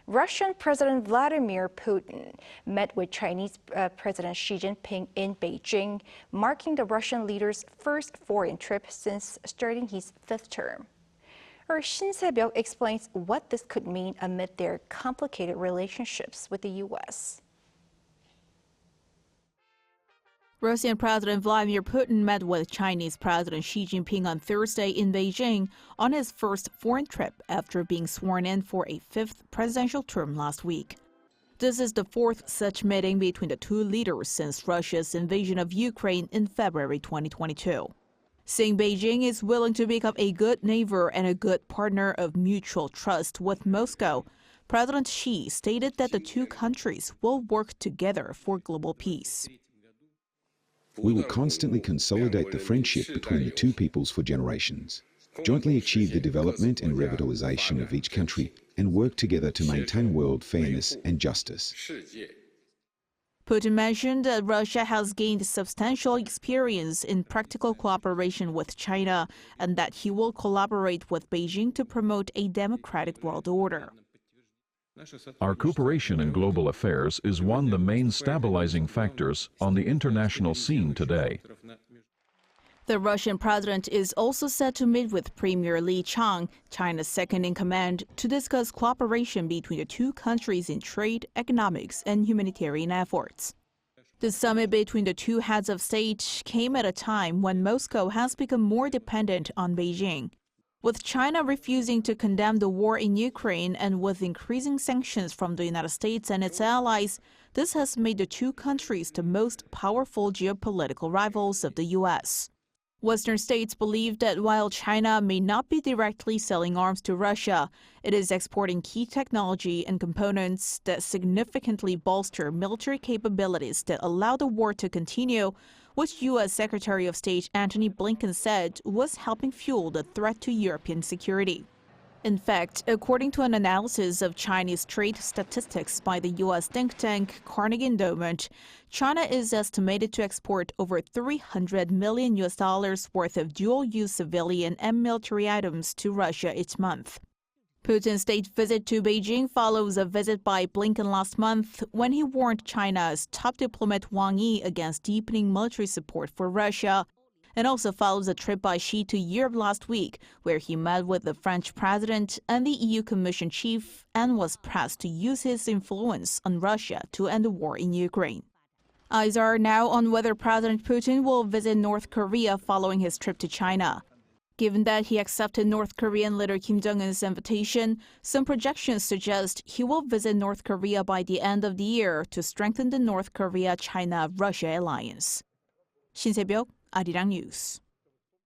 Russian President Vladimir Putin met with Chinese President Xi Jinping in Beijing, marking the Russian leader's first foreign trip since starting his fifth term. Our Shin Se-byuck explains what this could mean amid their complicated relationships with the U.S. Russian President Vladimir Putin met with Chinese President Xi Jinping on Thursday in Beijing on his first foreign trip after being sworn in for a fifth presidential term last week. This is the fourth such meeting between the two leaders since Russia's invasion of Ukraine in February 2022. Saying Beijing is willing to become a good neighbor and a good partner of mutual trust with Moscow, President Xi stated that the two countries will work together for global peace. We will constantly consolidate the friendship between the two peoples for generations, jointly achieve the development and revitalization of each country, and work together to maintain world fairness and justice. Putin mentioned that Russia has gained substantial experience in practical cooperation with China and that he will collaborate with Beijing to promote a democratic world order. Our cooperation in global affairs is one of the main stabilizing factors on the international scene today. The Russian president is also set to meet with Premier Li Qiang, China's second-in-command, to discuss cooperation between the two countries in trade, economics, and humanitarian efforts. The summit between the two heads of state came at a time when Moscow has become more dependent on Beijing. With China refusing to condemn the war in Ukraine and with increasing sanctions from the United States and its allies, this has made the two countries the most powerful geopolitical rivals of the U.S. Western states believe that while China may not be directly selling arms to Russia, it is exporting key technology and components that significantly bolster military capabilities that allow the war to continue, which U.S. Secretary of State Antony Blinken said was helping fuel the threat to European security. In fact, according to an analysis of Chinese trade statistics by the U.S. think tank Carnegie Endowment, China is estimated to export over $300 million worth of dual-use civilian and military items to Russia each month. Putin's state visit to Beijing follows a visit by Blinken last month when he warned China's top diplomat Wang Yi against deepening military support for Russia, and also follows a trip by Xi to Europe last week, where he met with the French president and the EU Commission chief and was pressed to use his influence on Russia to end the war in Ukraine. Eyes are now on whether President Putin will visit North Korea following his trip to China. Given that he accepted North Korean leader Kim Jong-un's invitation, some projections suggest he will visit North Korea by the end of the year to strengthen the North Korea-China-Russia alliance. Shin Se-byuck, 아리랑뉴스.